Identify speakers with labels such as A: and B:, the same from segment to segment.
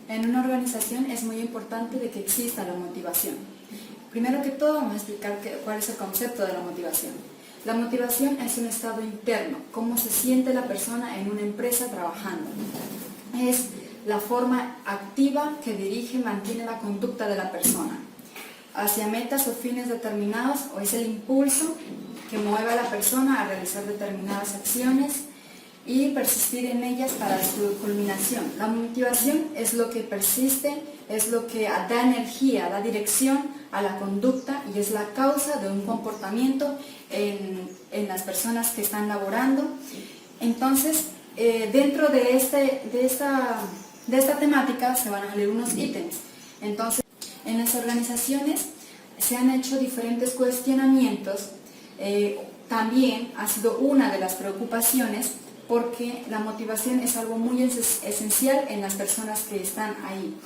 A: En una organización es muy importante de que exista la motivación. Primero que todo vamos a explicar cuál es el concepto de la motivación. La motivación es un estado interno, cómo se siente la persona en una empresa trabajando. Es la forma activa que dirige y mantiene la conducta de la persona hacia metas o fines determinados, o es el impulso que mueve a la persona a realizar determinadas acciones y persistir en ellas para su culminación. La motivación es lo que persiste, es lo que da energía, da dirección a la conducta y es la causa de un comportamiento en las personas que están laborando. Entonces, dentro de esta temática se van a salir unos ítems. Entonces, en las organizaciones se han hecho diferentes cuestionamientos. También ha sido una de las preocupaciones porque la motivación es algo muy esencial en las personas que están ahí,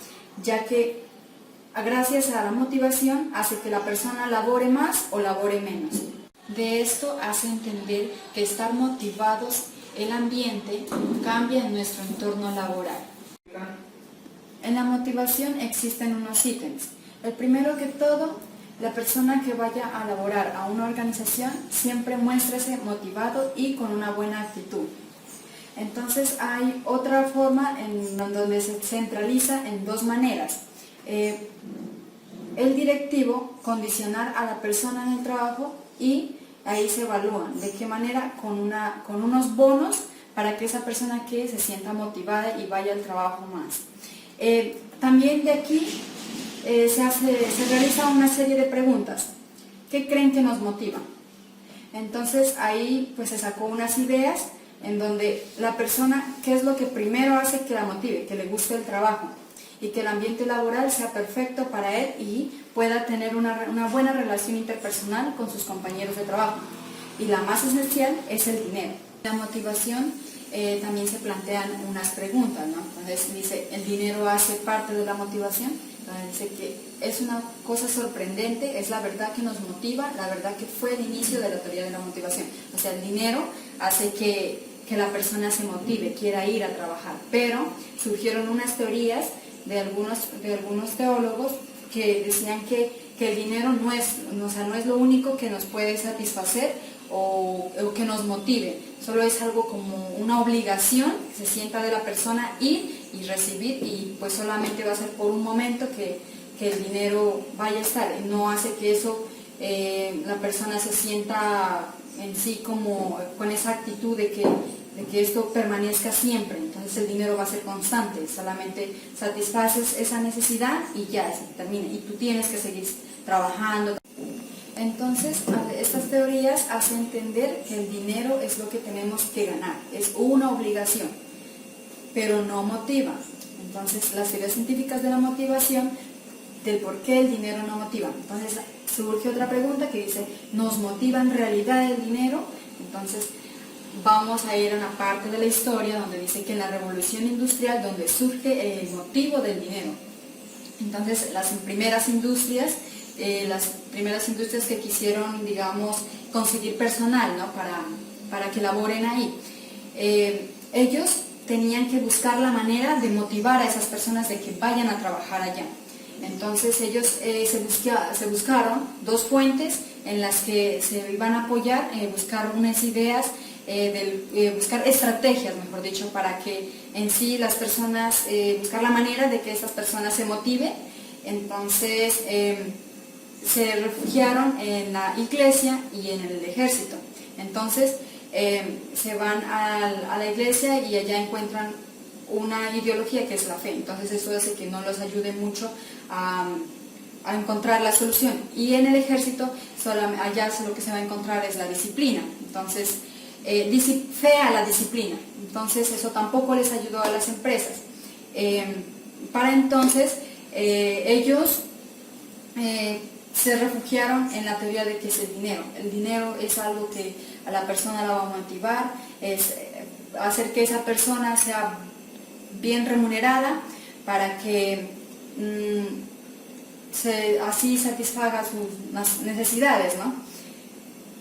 A: ya que gracias a la motivación hace que la persona labore más o labore menos. De esto hace entender que estar motivados, el ambiente cambia en nuestro entorno laboral. En la motivación existen unos ítems. El primero que todo, la persona que vaya a laborar a una organización siempre muéstrese motivado y con una buena actitud. Entonces hay otra forma en donde se centraliza en dos maneras. El directivo condicionar a la persona en el trabajo y ahí se evalúan de qué manera con unos bonos para que esa persona que se sienta motivada y vaya al trabajo más. También de aquí se realiza una serie de preguntas. ¿Qué creen que nos motiva? Entonces ahí pues se sacó unas ideas en donde la persona, ¿qué es lo que primero hace que la motive? Que le guste el trabajo y que el ambiente laboral sea perfecto para él y pueda tener una buena relación interpersonal con sus compañeros de trabajo. Y la más esencial es el dinero. La motivación también se plantean unas preguntas, ¿no? Entonces dice, ¿el dinero hace parte de la motivación? Entonces dice que es una cosa sorprendente, es la verdad que nos motiva, la verdad que fue el inicio de la teoría de la motivación. O sea, el dinero hace que la persona se motive, quiera ir a trabajar. Pero surgieron unas teorías de algunos teólogos que decían que el dinero no es lo único que nos puede satisfacer o que nos motive, solo es algo como una obligación que se sienta de la persona ir y recibir, y pues solamente va a ser por un momento que el dinero vaya a estar, no hace que eso la persona se sienta en sí como con esa actitud de que esto permanezca siempre. Entonces el dinero va a ser constante, solamente satisfaces esa necesidad y ya se termina, y tú tienes que seguir trabajando. Entonces estas teorías hacen entender que el dinero es lo que tenemos que ganar, es una obligación, pero no motiva. Entonces las teorías científicas de la motivación, del por qué el dinero no motiva. Entonces surge otra pregunta que dice, ¿nos motiva en realidad el dinero? Entonces vamos a ir a una parte de la historia donde dice que en la revolución industrial donde surge el motivo del dinero. Entonces las primeras industrias que quisieron, digamos, conseguir personal, ¿no? para que laboren ahí, ellos tenían que buscar la manera de motivar a esas personas de que vayan a trabajar allá. Entonces ellos se buscaron dos fuentes en las que se iban a apoyar, buscar unas ideas, buscar estrategias, mejor dicho, para que en sí las personas, buscar la manera de que esas personas se motiven. Entonces se refugiaron en la iglesia y en el ejército. Entonces se van a la iglesia y allá encuentran una ideología que es la fe. Entonces eso hace que no los ayude mucho a encontrar la solución. Y en el ejército, allá lo que se va a encontrar es la disciplina. Entonces, fe a la disciplina. Entonces eso tampoco les ayudó a las empresas. Para entonces, ellos se refugiaron en la teoría de que es el dinero. El dinero es algo que a la persona la va a motivar, es hacer que esa persona sea bien remunerada para que así satisfaga sus necesidades, ¿no?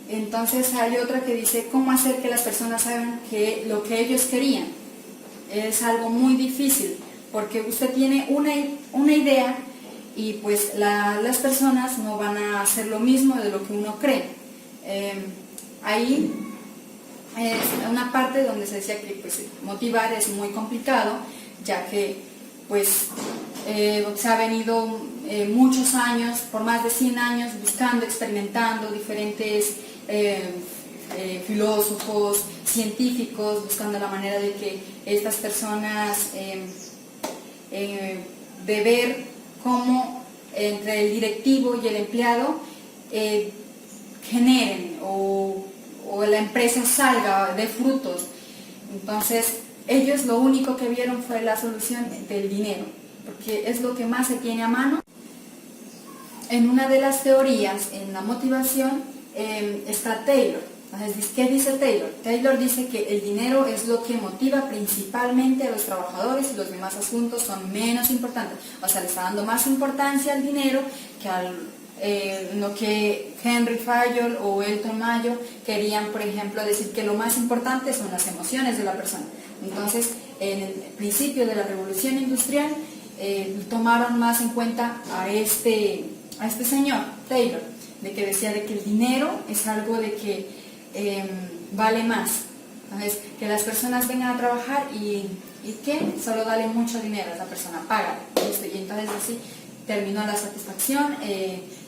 A: Entonces hay otra que dice cómo hacer que las personas hagan lo que ellos querían. Es algo muy difícil porque usted tiene una idea y pues las personas no van a hacer lo mismo de lo que uno cree. Ahí es una parte donde se decía que pues, motivar es muy complicado, ya que pues se ha venido muchos años, por más de 100 años, buscando, experimentando diferentes filósofos, científicos, buscando la manera de que estas personas de ver cómo entre el directivo y el empleado generen o la empresa salga de frutos. Entonces ellos lo único que vieron fue la solución del dinero, porque es lo que más se tiene a mano. En una de las teorías, en la motivación, está Taylor. Entonces, ¿qué dice Taylor? Taylor dice que el dinero es lo que motiva principalmente a los trabajadores y los demás asuntos son menos importantes. O sea, le está dando más importancia al dinero que a lo que Henry Fayol o Elton Mayo querían, por ejemplo, decir que lo más importante son las emociones de la persona. Entonces, en el principio de la revolución industrial, tomaron más en cuenta a este señor, Taylor, de que decía de que el dinero es algo de que vale más. Entonces, que las personas vengan a trabajar y que solo dale mucho dinero a esa persona, paga. Y entonces así terminó la satisfacción,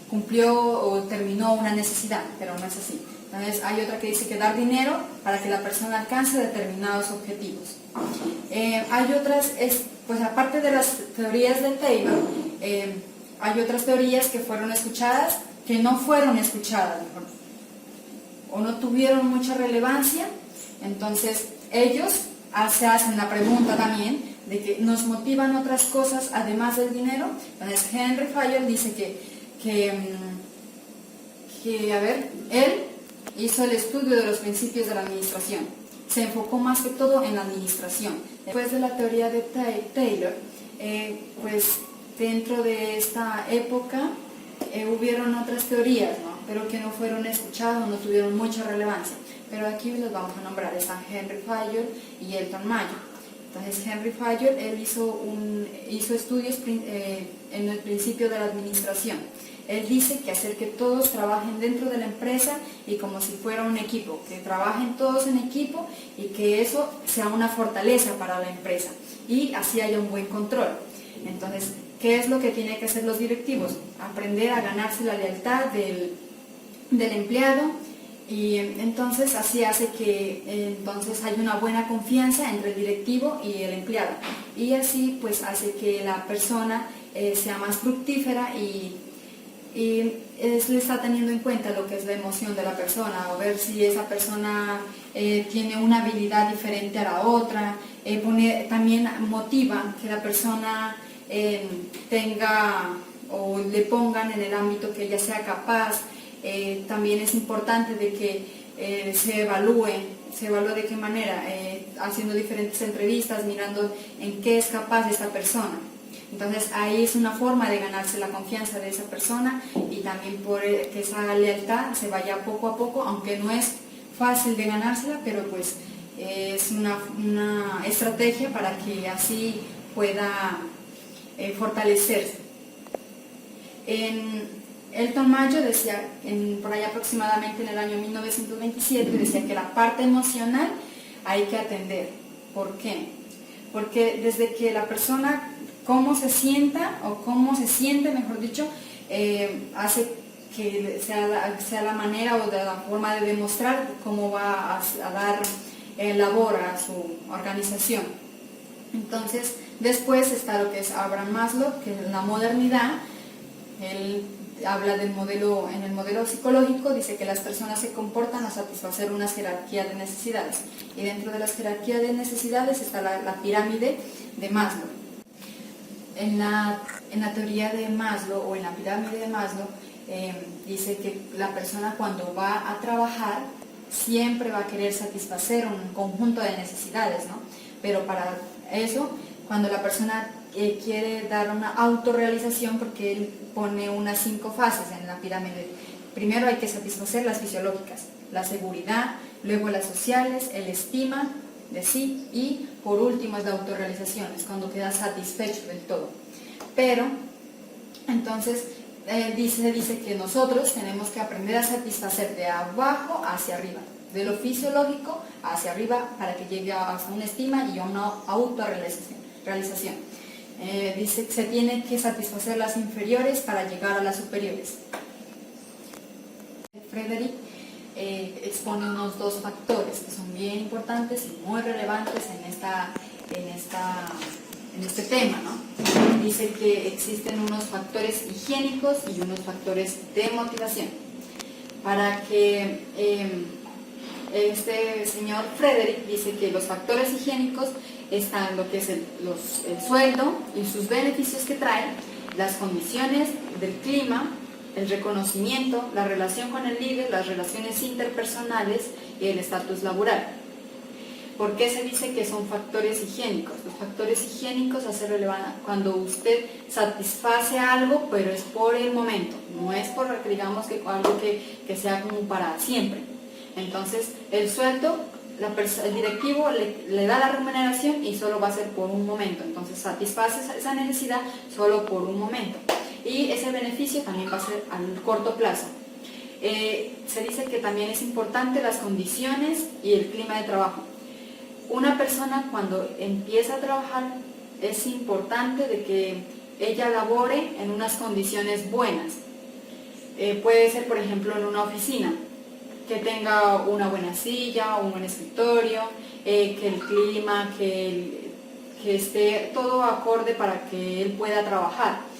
A: cumplió o terminó una necesidad, pero no es así. Entonces hay otra que dice que dar dinero para que la persona alcance determinados objetivos. Hay otras, pues aparte de las teorías de Taylor, hay otras teorías que fueron escuchadas, que no fueron escuchadas, o no tuvieron mucha relevancia. Entonces ellos se hacen la pregunta también de que nos motivan otras cosas además del dinero. Entonces Henry Fayol dice que a ver, él hizo el estudio de los principios de la administración, se enfocó más que todo en la administración. Después de la teoría de Taylor, pues dentro de esta época hubieron otras teorías, ¿no? Pero que no fueron escuchadas, no tuvieron mucha relevancia, pero aquí los vamos a nombrar. Están Henry Fayol y Elton Mayo. Entonces Henry Fayol, él hizo estudios en el principio de la administración. Él dice que hacer que todos trabajen dentro de la empresa y como si fuera un equipo, que trabajen todos en equipo y que eso sea una fortaleza para la empresa y así haya un buen control. Entonces, ¿qué es lo que tienen que hacer los directivos? Aprender a ganarse la lealtad del empleado, y entonces así hace que entonces haya una buena confianza entre el directivo y el empleado, y así pues hace que la persona sea más fructífera y le está teniendo en cuenta lo que es la emoción de la persona, o ver si esa persona tiene una habilidad diferente a la otra. También motiva que la persona tenga o le pongan en el ámbito que ella sea capaz. También es importante de que se evalúe de qué manera, haciendo diferentes entrevistas, mirando en qué es capaz esta persona. Entonces ahí es una forma de ganarse la confianza de esa persona y también por que esa lealtad se vaya poco a poco, aunque no es fácil de ganársela, pero pues es una estrategia para que así pueda fortalecerse. Elton Mayo decía, por ahí aproximadamente en el año 1927, decía que la parte emocional hay que atender. ¿Por qué? Porque desde que la persona, cómo se sienta o cómo se siente, mejor dicho, hace que sea la manera o de la forma de demostrar cómo va a dar labor a su organización. Entonces, después está lo que es Abraham Maslow, que es la modernidad. Él habla del modelo, en el modelo psicológico dice que las personas se comportan a satisfacer una jerarquía de necesidades, y dentro de las jerarquías de necesidades está la pirámide de Maslow. En la teoría de Maslow o en la pirámide de Maslow dice que la persona cuando va a trabajar siempre va a querer satisfacer un conjunto de necesidades, ¿no? Pero para eso, cuando la persona quiere dar una autorrealización, porque él pone unas 5 fases en la pirámide. Primero hay que satisfacer las fisiológicas, la seguridad, luego las sociales, el estima de sí, y por último es la autorrealización, es cuando quedas satisfecho del todo. Pero entonces dice que nosotros tenemos que aprender a satisfacer de abajo hacia arriba, de lo fisiológico hacia arriba, para que llegue a una estima y a una autorrealización. Dice que se tiene que satisfacer las inferiores para llegar a las superiores. Frederick expone unos dos factores que son bien importantes y muy relevantes en este tema, ¿no? Dice que existen unos factores higiénicos y unos factores de motivación. Para que este señor Frederick dice que los factores higiénicos están lo que es el sueldo y sus beneficios que trae, las condiciones del clima, el reconocimiento, la relación con el líder, las relaciones interpersonales y el estatus laboral. ¿Por qué se dice que son factores higiénicos? Los factores higiénicos hacen relevante cuando usted satisface algo, pero es por el momento, no es por, digamos, que algo que sea como para siempre. Entonces, el sueldo, el directivo le da la remuneración y solo va a ser por un momento, entonces satisface esa necesidad solo por un momento. Y ese beneficio también va a ser a corto plazo. Se dice que también es importante las condiciones y el clima de trabajo. Una persona cuando empieza a trabajar es importante de que ella labore en unas condiciones buenas. Puede ser, por ejemplo, en una oficina, que tenga una buena silla, un buen escritorio, que el clima, que esté todo acorde para que él pueda trabajar.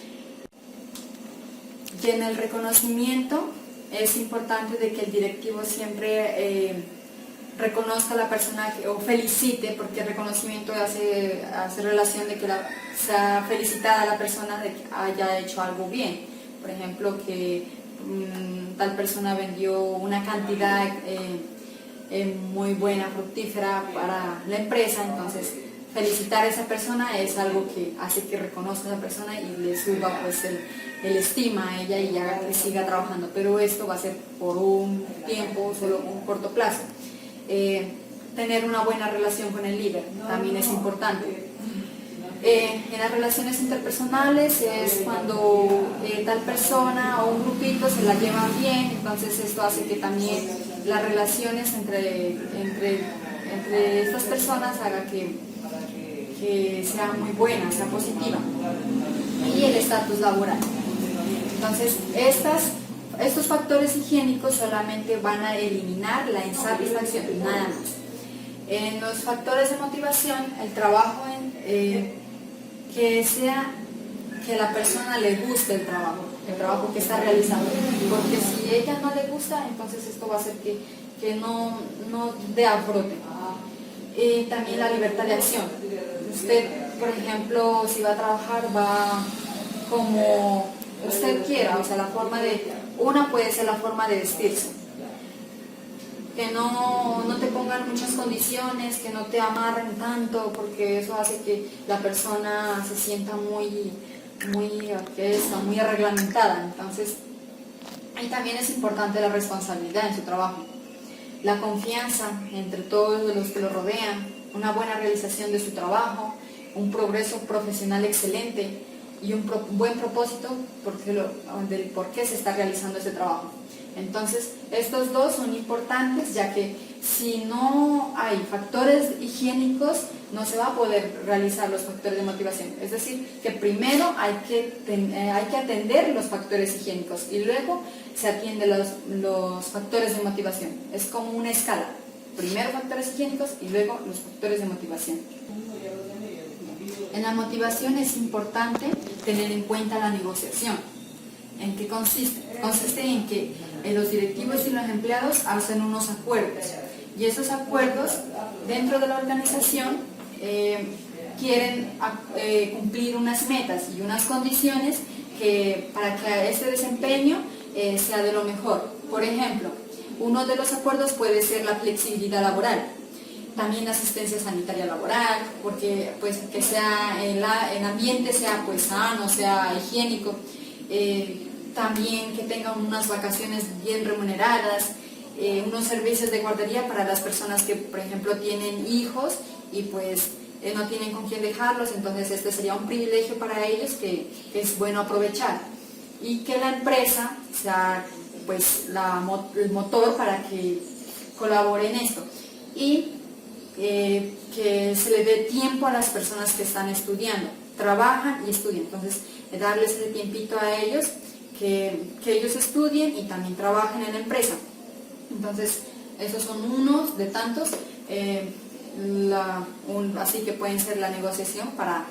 A: Y en el reconocimiento es importante de que el directivo siempre reconozca a la persona o felicite, porque el reconocimiento hace relación de que sea felicitada a la persona de que haya hecho algo bien. Por ejemplo, que tal persona vendió una cantidad muy buena, fructífera para la empresa, entonces felicitar a esa persona es algo que hace que reconozca a esa persona y le suba pues el estima a ella y haga que siga trabajando, pero esto va a ser por un tiempo, solo un corto plazo. Tener una buena relación con el líder también es importante. En las relaciones interpersonales es cuando tal persona o un grupito se la lleva bien, entonces esto hace que también las relaciones entre estas personas haga que sea muy buena, sea positiva. Y el estatus laboral. Entonces estos factores higiénicos solamente van a eliminar la insatisfacción, nada más. En los factores de motivación, el trabajo que la persona le guste el trabajo que está realizando, porque si ella no le gusta, entonces esto va a hacer que no dé a brote. Y también la libertad de acción. Usted, por ejemplo, si va a trabajar, va como usted quiera, o sea, una puede ser la forma de vestirse. Que no te pongan muchas condiciones, que no te amarren tanto, porque eso hace que la persona se sienta muy reglamentada. Entonces, y también es importante la responsabilidad en su trabajo, la confianza entre todos los que lo rodean, una buena realización de su trabajo, un progreso profesional excelente y un buen propósito del por qué se está realizando ese trabajo. Entonces, estos dos son importantes, ya que si no hay factores higiénicos, no se va a poder realizar los factores de motivación. Es decir, que primero hay que atender los factores higiénicos y luego se atienden los factores de motivación. Es como una escala. Primero factores higiénicos y luego los factores de motivación. En la motivación es importante tener en cuenta la negociación. ¿En qué consiste? Consiste en que los directivos y los empleados hacen unos acuerdos y esos acuerdos dentro de la organización quieren cumplir unas metas y unas condiciones para que este desempeño sea de lo mejor. Por ejemplo, uno de los acuerdos puede ser la flexibilidad laboral, también la asistencia sanitaria laboral, porque pues que el ambiente sea pues sano, sea higiénico, también que tengan unas vacaciones bien remuneradas, unos servicios de guardería para las personas que, por ejemplo, tienen hijos y pues no tienen con quién dejarlos, entonces este sería un privilegio para ellos que es bueno aprovechar. Y que la empresa sea pues el motor para que colabore en esto. Y que se le dé tiempo a las personas que están estudiando, trabajan y estudian, entonces darles ese tiempito a ellos, que ellos estudien y también trabajen en la empresa. Entonces esos son unos de tantos, así que pueden ser la negociación para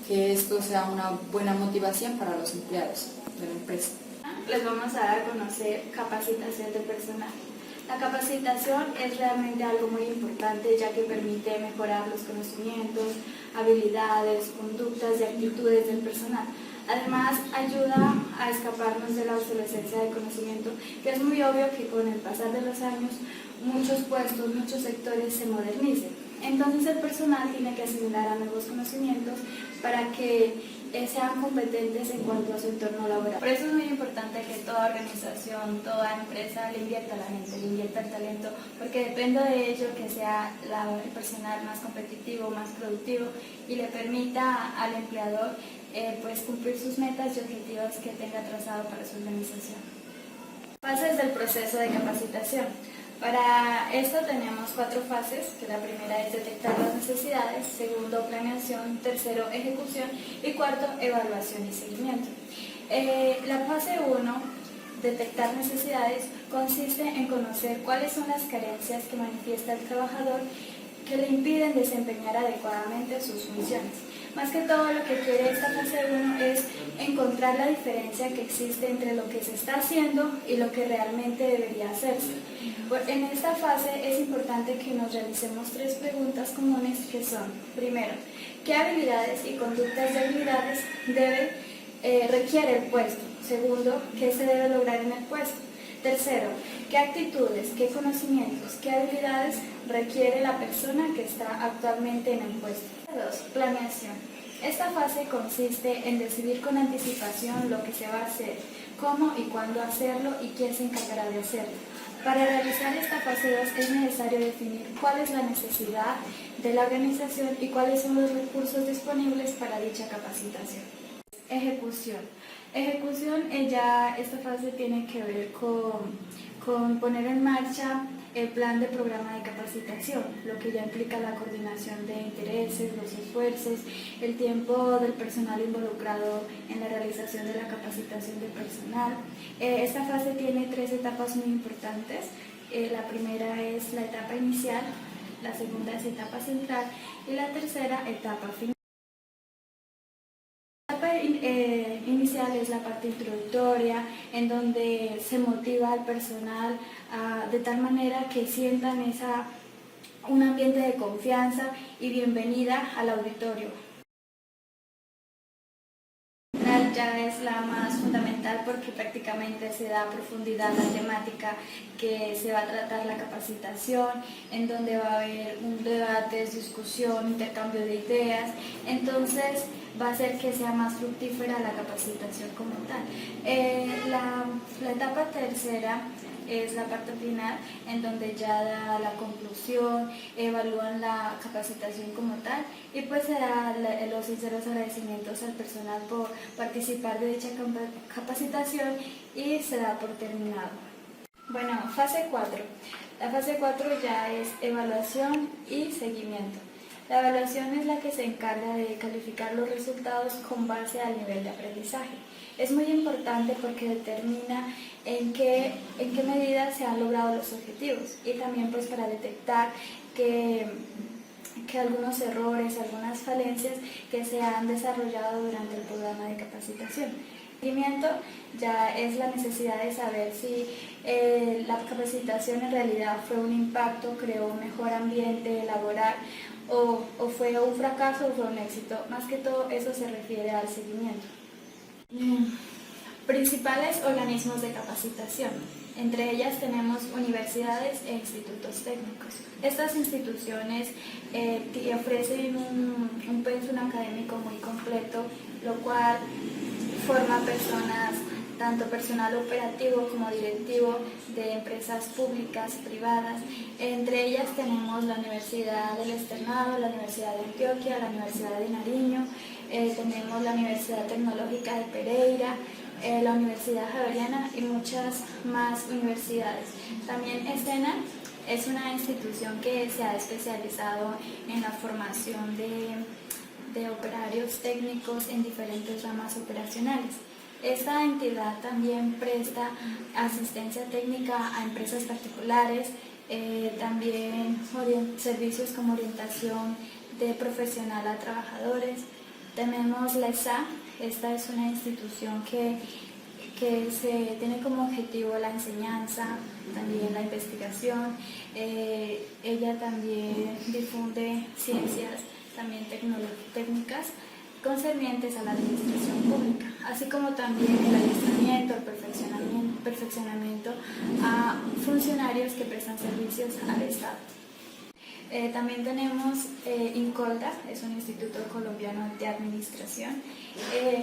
A: que esto sea una buena motivación para los empleados de la empresa.
B: Les vamos a dar a conocer capacitación de personal. La capacitación es realmente algo muy importante, ya que permite mejorar los conocimientos, habilidades, conductas y actitudes del personal. Además, ayuda a escaparnos de la obsolescencia del conocimiento, que es muy obvio que con el pasar de los años muchos puestos, muchos sectores se modernicen. Entonces el personal tiene que asimilar a nuevos conocimientos para que sean competentes en cuanto a su entorno laboral. Por eso es muy importante que toda organización, toda empresa le invierta a la gente, le invierta el talento, porque depende de ello que sea el personal más competitivo, más productivo y le permita al empleador pues cumplir sus metas y objetivos que tenga trazado para su organización. Fases del proceso de capacitación. Para esto tenemos 4 fases, que la primera es detectar las necesidades, segundo planeación, tercero ejecución y cuarto evaluación y seguimiento. La fase 1, detectar necesidades, consiste en conocer cuáles son las carencias que manifiesta el trabajador que le impiden desempeñar adecuadamente sus funciones. Más que todo, lo que quiere esta fase 1 es encontrar la diferencia que existe entre lo que se está haciendo y lo que realmente debería hacerse. En esta fase es importante que nos realicemos 3 preguntas comunes que son: primero, ¿qué habilidades y conductas de habilidades requiere el puesto? Segundo, ¿qué se debe lograr en el puesto? Tercero, ¿qué actitudes, qué conocimientos, qué habilidades requiere la persona que está actualmente en el puesto? 2. Planeación. Esta fase consiste en decidir con anticipación lo que se va a hacer, cómo y cuándo hacerlo y quién se encargará de hacerlo. Para realizar esta fase 2 es necesario definir cuál es la necesidad de la organización y cuáles son los recursos disponibles para dicha capacitación. Ejecución. Esta fase tiene que ver con poner en marcha el plan de programa de capacitación, lo que ya implica la coordinación de intereses, los esfuerzos, el tiempo del personal involucrado en la realización de la capacitación de personal. Esta fase tiene 3 etapas muy importantes. La primera es la etapa inicial, la segunda es etapa central y la tercera etapa final. Inicial es la parte introductoria, en donde se motiva al personal de tal manera que sientan un ambiente de confianza y bienvenida al auditorio. Ya es la más fundamental porque prácticamente se da a profundidad la temática que se va a tratar la capacitación, en donde va a haber un debate, discusión, intercambio de ideas, entonces va a hacer que sea más fructífera la capacitación como tal. La etapa tercera es la parte final, en donde ya da la conclusión, evalúan la capacitación como tal y pues se da los sinceros agradecimientos al personal por participar de dicha capacitación y se da por terminado. Bueno, fase 4. La fase 4 ya es evaluación y seguimiento. La evaluación es la que se encarga de calificar los resultados con base al nivel de aprendizaje. Es muy importante porque determina en qué medida se han logrado los objetivos y también pues para detectar que algunos errores, algunas falencias que se han desarrollado durante el programa de capacitación. El seguimiento ya es la necesidad de saber si la capacitación en realidad fue un impacto, creó un mejor ambiente laboral o fue un fracaso o fue un éxito. Más que todo eso se refiere al seguimiento. Principales organismos de capacitación. Entre ellas tenemos universidades e institutos técnicos. Estas instituciones ofrecen un pensum académico muy completo, lo cual forma personas tanto personal operativo como directivo de empresas públicas, privadas. Entre ellas tenemos la Universidad del Externado, la Universidad de Antioquia, la Universidad de Nariño, tenemos la Universidad Tecnológica de Pereira, la Universidad Javeriana y muchas más universidades. También ESENA es una institución que se ha especializado en la formación de operarios técnicos en diferentes ramas operacionales. Esta entidad también presta asistencia técnica a empresas particulares, también servicios como orientación de profesional a trabajadores. Tenemos la ESA, esta es una institución que se tiene como objetivo la enseñanza, también la investigación. Ella también difunde ciencias, también técnicas concernientes a la administración pública, así como también el adiestramiento, el perfeccionamiento a funcionarios que prestan servicios al Estado. También tenemos INCOLDA, es un instituto colombiano de administración.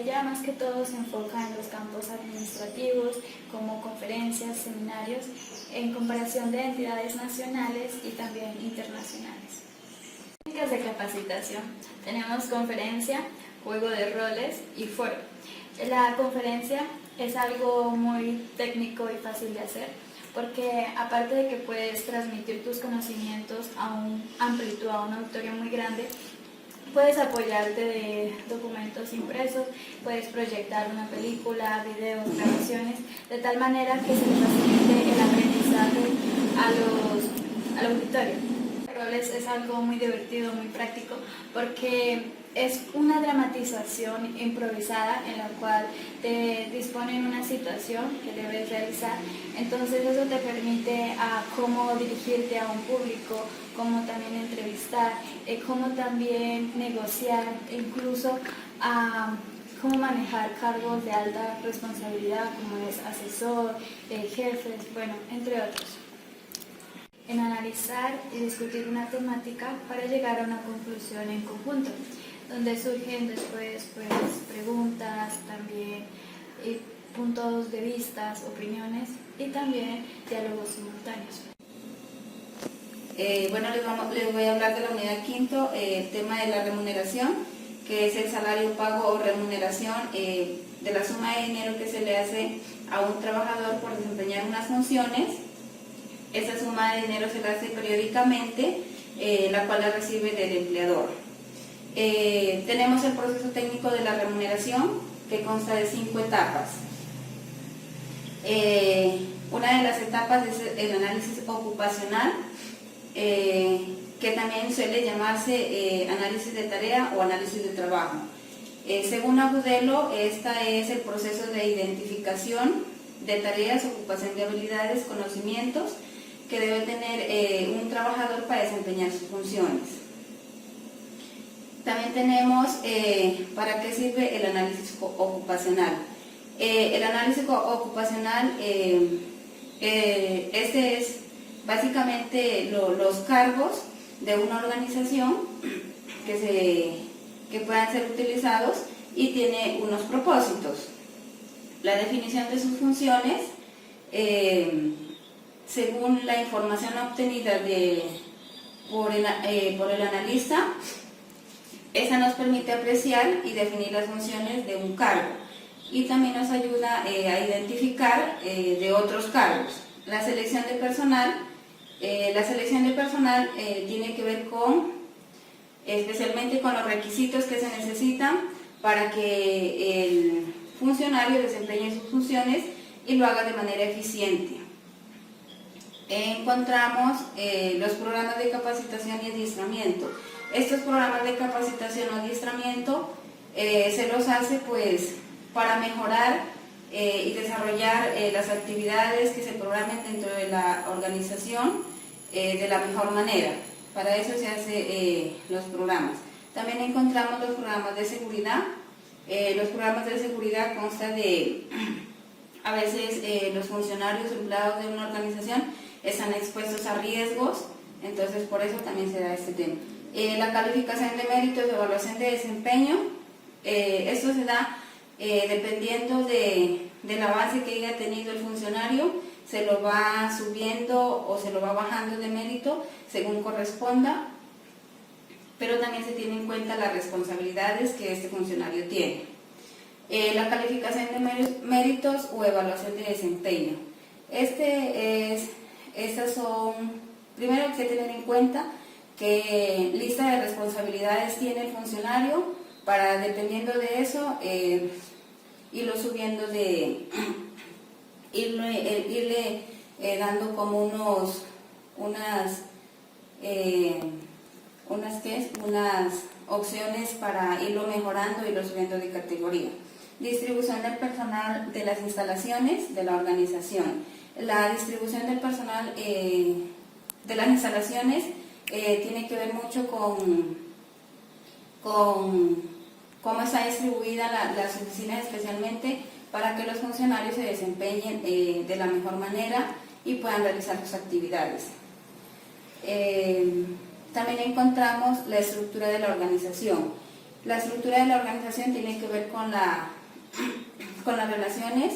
B: Ya más que todo se enfoca en los campos administrativos, como conferencias, seminarios, en comparación de entidades nacionales y también internacionales. Técnicas de capacitación. Tenemos conferencia, juego de roles y foro. La conferencia es algo muy técnico y fácil de hacer, porque aparte de que puedes transmitir tus conocimientos a un auditorio muy grande, puedes apoyarte de documentos impresos, puedes proyectar una película, videos, grabaciones, de tal manera que se le facilite el aprendizaje al auditorio. Roles es algo muy divertido, muy práctico, porque es una dramatización improvisada en la cual te disponen una situación que debes realizar. Entonces eso te permite a cómo dirigirte a un público, cómo también entrevistar, cómo también negociar, incluso a cómo manejar cargos de alta responsabilidad como es asesor, jefes, bueno, entre otros. En analizar y discutir una temática para llegar a una conclusión en conjunto, donde surgen después preguntas, también puntos de vista, opiniones y también diálogos simultáneos.
C: Bueno, les voy a hablar de la unidad quinto, el tema de la remuneración, que es el salario pago o remuneración de la suma de dinero que se le hace a un trabajador por desempeñar unas funciones. Esa suma de dinero se la hace periódicamente, la cual la recibe del empleador. Tenemos el proceso técnico de la remuneración, que consta de 5 etapas. Una de las etapas es el análisis ocupacional, que también suele llamarse análisis de tarea o análisis de trabajo. Según Agudelo, este es el proceso de identificación de tareas, ocupación de habilidades, conocimientos que debe tener un trabajador para desempeñar sus funciones. También tenemos para qué sirve el análisis ocupacional. El análisis ocupacional, este es básicamente los cargos de una organización que puedan ser utilizados y tiene unos propósitos. La definición de sus funciones, según la información obtenida por el analista, esa nos permite apreciar y definir las funciones de un cargo y también nos ayuda a identificar de otros cargos. La selección de personal tiene que ver especialmente con los requisitos que se necesitan para que el funcionario desempeñe sus funciones y lo haga de manera eficiente. Encontramos los programas de capacitación y adiestramiento. Estos programas de capacitación o adiestramiento se los hace para mejorar y desarrollar las actividades que se programen dentro de la organización de la mejor manera. Para eso se hacen los programas. También encontramos los programas de seguridad. Los programas de seguridad constan de, a veces los funcionarios empleados de una organización están expuestos a riesgos, entonces por eso también se da este tema. La calificación de méritos, evaluación de desempeño, esto se da dependiendo de del avance que haya tenido el funcionario, se lo va subiendo o se lo va bajando de mérito según corresponda, pero también se tiene en cuenta las responsabilidades que este funcionario tiene. La calificación de méritos o evaluación de desempeño. Estas son, primero hay que tener en cuenta qué lista de responsabilidades tiene el funcionario para, dependiendo de eso, irlo subiendo irle dando como unas opciones para irlo mejorando y irlo subiendo de categoría. Distribución del personal de las instalaciones de la organización. La distribución del personal de las instalaciones tiene que ver mucho con cómo está distribuida las oficinas, especialmente para que los funcionarios se desempeñen de la mejor manera y puedan realizar sus actividades. También encontramos la estructura de la organización. La estructura de la organización tiene que ver con las relaciones,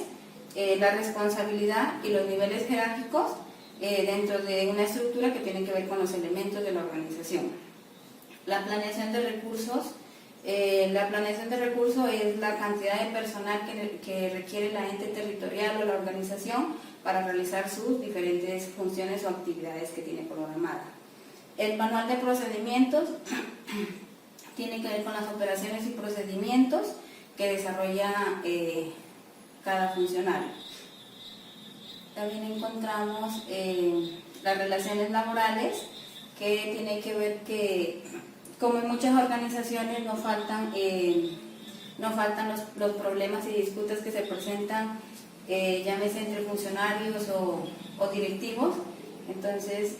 C: la responsabilidad y los niveles jerárquicos dentro de una estructura que tiene que ver con los elementos de la organización. La planeación de recursos. La planeación de recursos es la cantidad de personal que requiere la ente territorial o la organización para realizar sus diferentes funciones o actividades que tiene programadas. El manual de procedimientos tiene que ver con las operaciones y procedimientos que desarrolla cada funcionario. También encontramos las relaciones laborales, que tiene que ver que, como en muchas organizaciones, no faltan los problemas y disputas que se presentan, llámese entre funcionarios o directivos. Entonces,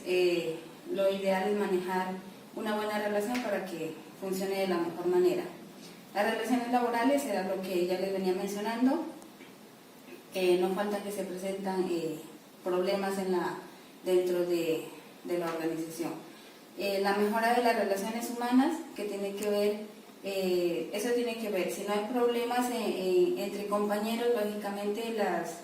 C: lo ideal es manejar una buena relación para que funcione de la mejor manera. Las relaciones laborales era lo que ya les venía mencionando. No falta que se presentan problemas dentro de la organización. La mejora de las relaciones humanas, que tiene que ver, eso tiene que ver, si no hay problemas entre compañeros, lógicamente las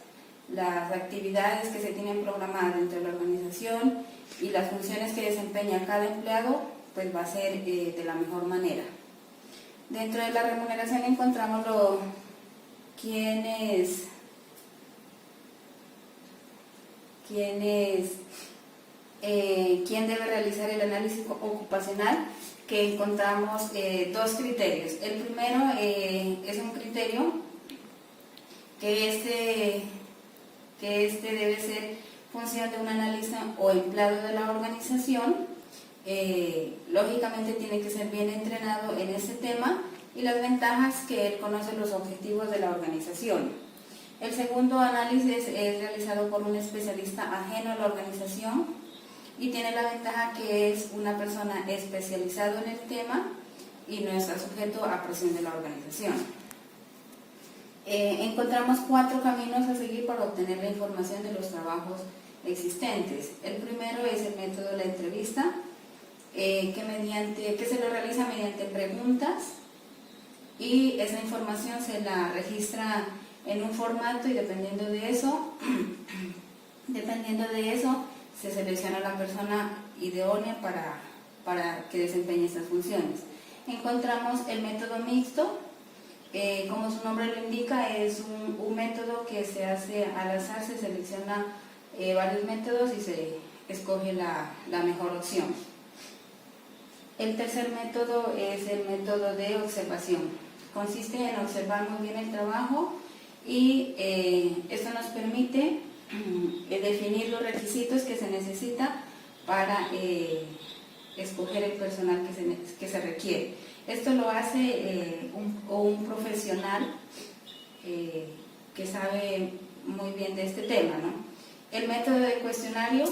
C: actividades que se tienen programadas dentro de la organización y las funciones que desempeña cada empleado, pues va a ser de la mejor manera. Dentro de la remuneración encontramos quién debe realizar el análisis ocupacional, que encontramos dos criterios. El primero es un criterio que debe ser función de un analista o empleado de la organización. Lógicamente tiene que ser bien entrenado en este tema, y las ventajas que él conoce los objetivos de la organización. El segundo análisis es realizado por un especialista ajeno a la organización y tiene la ventaja que es una persona especializada en el tema y no está sujeto a presión de la organización. Encontramos 4 caminos a seguir para obtener la información de los trabajos existentes. El primero es el método de la entrevista, que se lo realiza mediante preguntas, y esa información se la registra en un formato, y dependiendo de eso se selecciona la persona idónea para que desempeñe estas funciones. Encontramos el método mixto, como su nombre lo indica, es un método que se hace al azar, se selecciona varios métodos y se escoge la mejor opción. El tercer método es el método de observación. Consiste en observar muy bien el trabajo, y esto nos permite definir los requisitos que se necesita para escoger el personal que se requiere. Esto lo hace un profesional que sabe muy bien de este tema, ¿no? El método de cuestionario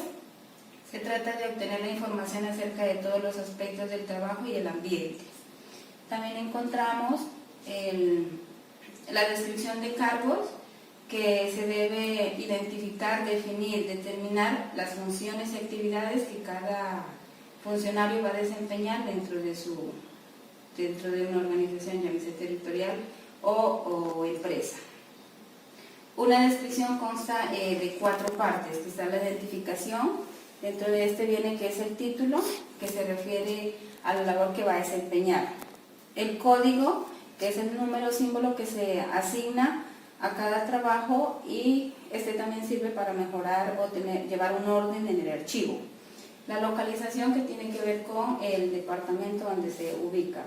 C: se trata de obtener la información acerca de todos los aspectos del trabajo y el ambiente. También encontramos la descripción de cargos, que se debe identificar, definir, determinar las funciones y actividades que cada funcionario va a desempeñar dentro de una organización, ya sea territorial o empresa. Una descripción consta de 4 partes, que está la identificación, dentro de este viene que es el título, que se refiere a la labor que va a desempeñar. El código, que es el número símbolo que se asigna a cada trabajo, y este también sirve para mejorar o llevar un orden en el archivo. La localización, que tiene que ver con el departamento donde se ubica.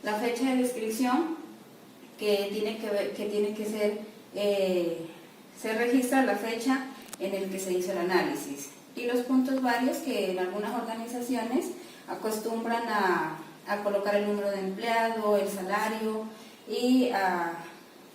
C: La fecha de descripción, que tiene que ser, se registra la fecha en el que se hizo el análisis. Y los puntos varios, que en algunas organizaciones acostumbran a colocar el número de empleado, el salario y a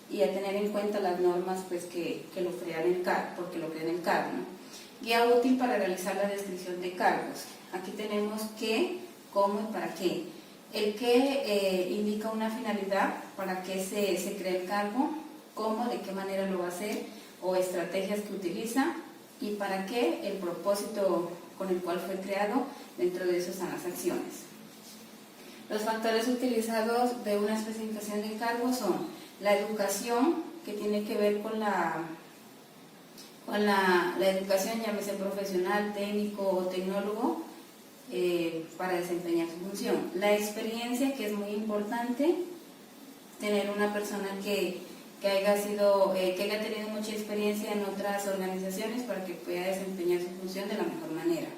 C: tener en cuenta las normas pues, que lo crean el cargo, porque lo crean el cargo, ¿no? Guía útil para realizar la descripción de cargos. Aquí tenemos qué, cómo y para qué. El qué indica una finalidad, para qué se crea el cargo, cómo, de qué manera lo va a hacer o estrategias que utiliza, y para qué, el propósito con el cual fue creado. Dentro de eso están las acciones. Los factores utilizados de una especificación de cargo son la educación, que tiene que ver con la educación, llámese profesional, técnico o tecnólogo, para desempeñar su función. La experiencia, que es muy importante, tener una persona que haya tenido mucha experiencia en otras organizaciones para que pueda desempeñar su función de la mejor manera.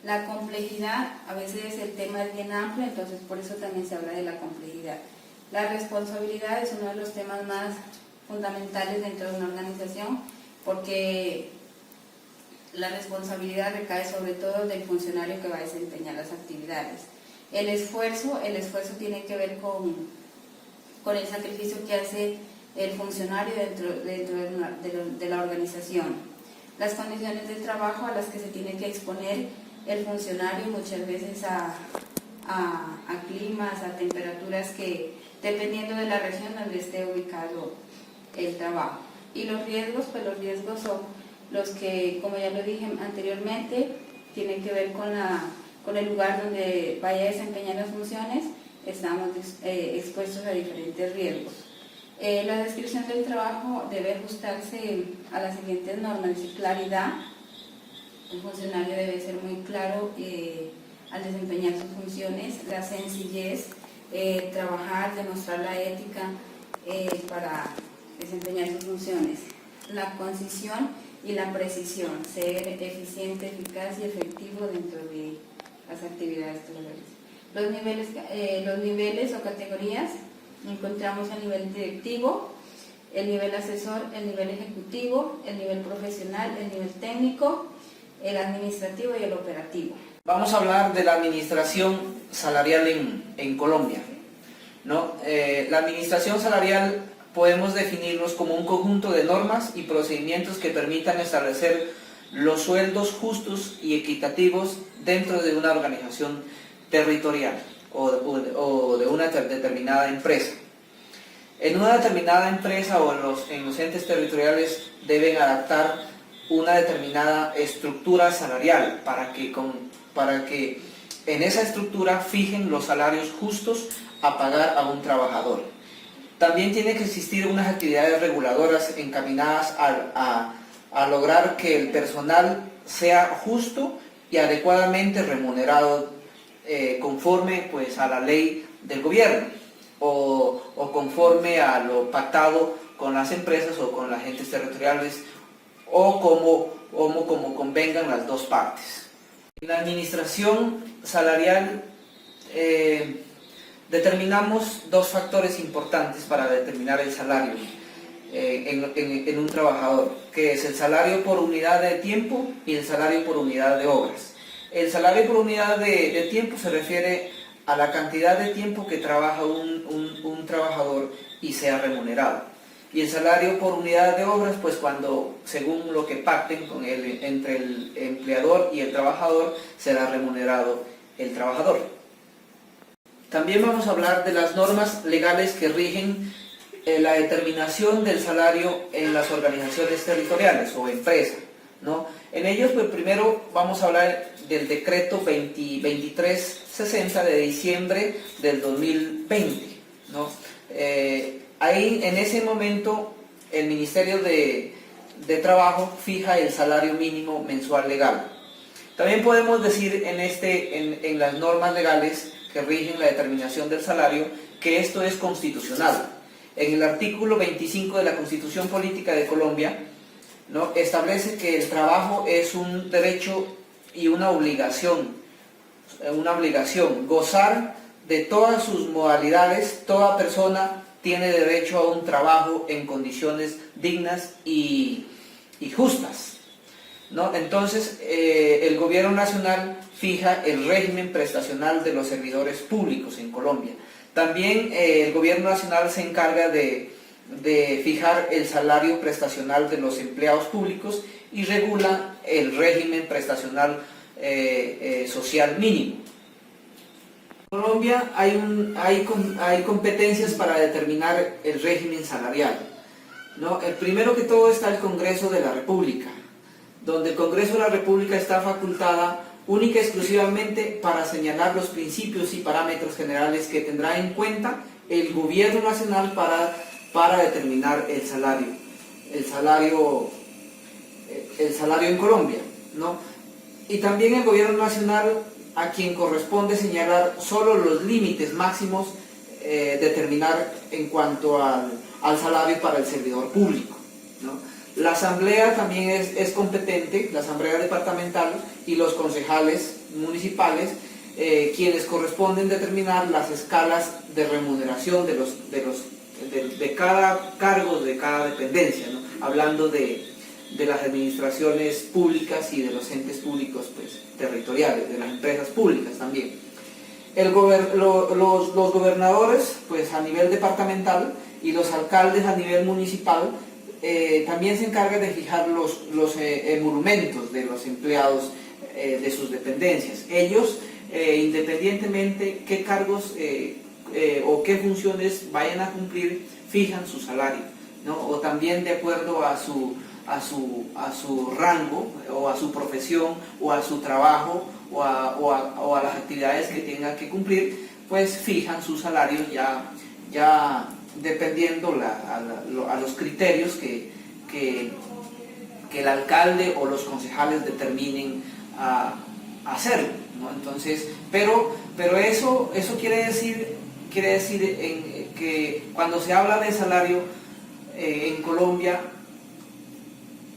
C: La complejidad, a veces el tema es bien amplio, entonces por eso también se habla de la complejidad. La responsabilidad es uno de los temas más fundamentales dentro de una organización, porque la responsabilidad recae sobre todo del funcionario que va a desempeñar las actividades. El esfuerzo tiene que ver con el sacrificio que hace el funcionario dentro de la organización. Las condiciones de trabajo a las que se tiene que exponer el funcionario, muchas veces a climas, a temperaturas que, dependiendo de la región donde esté ubicado el trabajo. Y los riesgos, pues los riesgos son los que, como ya lo dije anteriormente, tienen que ver con el lugar donde vaya a desempeñar las funciones. Estamos expuestos a diferentes riesgos. La descripción del trabajo debe ajustarse a las siguientes normas: claridad. El funcionario debe ser muy claro al desempeñar sus funciones. La sencillez, trabajar, demostrar la ética para desempeñar sus funciones. La concisión y la precisión, ser eficiente, eficaz y efectivo dentro de las actividades que realiza. Los niveles o categorías, encontramos el nivel directivo, el nivel asesor, el nivel ejecutivo, el nivel profesional, el nivel técnico, el administrativo y el operativo.
D: Vamos a hablar de la administración salarial en Colombia, ¿no? La administración salarial podemos definirlos como un conjunto de normas y procedimientos que permitan establecer los sueldos justos y equitativos dentro de una organización territorial o de una determinada empresa. En una determinada empresa o en los entes territoriales deben adaptar una determinada estructura salarial para que en esa estructura fijen los salarios justos a pagar a un trabajador. También tiene que existir unas actividades reguladoras encaminadas a lograr que el personal sea justo y adecuadamente remunerado conforme pues, a la ley del gobierno o conforme a lo pactado con las empresas o con las entes territoriales o como convengan las dos partes. En la administración salarial determinamos dos factores importantes para determinar el salario en un trabajador, que es el salario por unidad de tiempo y el salario por unidad de obras. El salario por unidad de tiempo se refiere a la cantidad de tiempo que trabaja un trabajador y sea remunerado. Y el salario por unidad de obras, pues cuando, según lo que pacten entre el empleador y el trabajador, será remunerado el trabajador. También vamos a hablar de las normas legales que rigen la determinación del salario en las organizaciones territoriales o empresas, ¿no? En ellos, pues primero vamos a hablar del decreto 2360 de diciembre del 2020, ¿no? Ahí, en ese momento, el Ministerio de de trabajo fija el salario mínimo mensual legal. También podemos decir en las normas legales que rigen la determinación del salario que esto es constitucional. En el artículo 25 de la Constitución Política de Colombia, ¿no?, establece que el trabajo es un derecho y una obligación, gozar de todas sus modalidades. Toda persona tiene derecho a un trabajo en condiciones dignas y justas, ¿no? Entonces, el gobierno nacional fija el régimen prestacional de los servidores públicos en Colombia. También el gobierno nacional se encarga de fijar el salario prestacional de los empleados públicos y regula el régimen prestacional social mínimo. En Colombia hay competencias para determinar el régimen salarial, ¿no? Primero que todo está el Congreso de la República, donde el Congreso de la República está facultada única y exclusivamente para señalar los principios y parámetros generales que tendrá en cuenta el gobierno nacional para determinar el salario en Colombia, ¿no? Y también el gobierno nacional, a quien corresponde señalar solo los límites máximos, determinar en cuanto al salario para el servidor público, ¿no? La asamblea también es competente, la asamblea departamental y los concejales municipales, quienes corresponden determinar las escalas de remuneración de cada cargo, de cada dependencia, ¿no? Hablando de las administraciones públicas y de los entes públicos, pues, territoriales, de las empresas públicas también. Los gobernadores, pues, a nivel departamental, y los alcaldes a nivel municipal también se encargan de fijar los emolumentos de los empleados de sus dependencias. Ellos, independientemente qué cargos o qué funciones vayan a cumplir, fijan su salario, ¿no? O también de acuerdo a su rango o a su profesión o a su trabajo o a las actividades que tengan que cumplir, pues fijan sus salarios ya dependiendo a los criterios que el alcalde o los concejales determinen hacerlo, ¿no? Entonces, pero eso quiere decir que cuando se habla de salario en Colombia,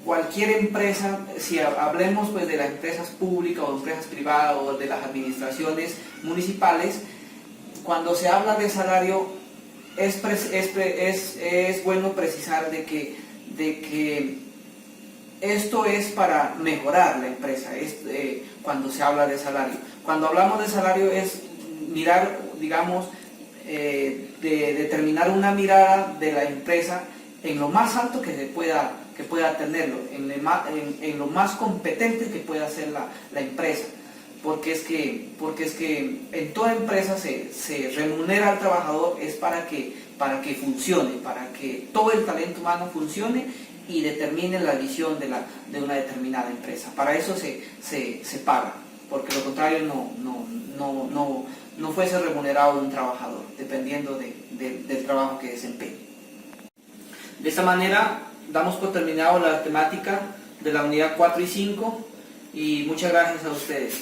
D: cualquier empresa, si hablemos, pues, de las empresas públicas o empresas privadas o de las administraciones municipales, cuando se habla de salario es bueno precisar de que esto es para mejorar la empresa. Cuando se habla de salario, cuando hablamos de salario, es mirar, digamos, de determinar una mirada de la empresa en lo más alto que pueda tenerlo, en lo más competente que pueda ser la empresa, porque es que en toda empresa se remunera al trabajador es para que funcione, para que todo el talento humano funcione y determine la visión de una determinada empresa. Para eso se paga, porque lo contrario no fuese remunerado un trabajador, dependiendo del trabajo que desempeñe. De esta manera damos por terminado la temática de la unidad 4 y 5 y muchas gracias a ustedes.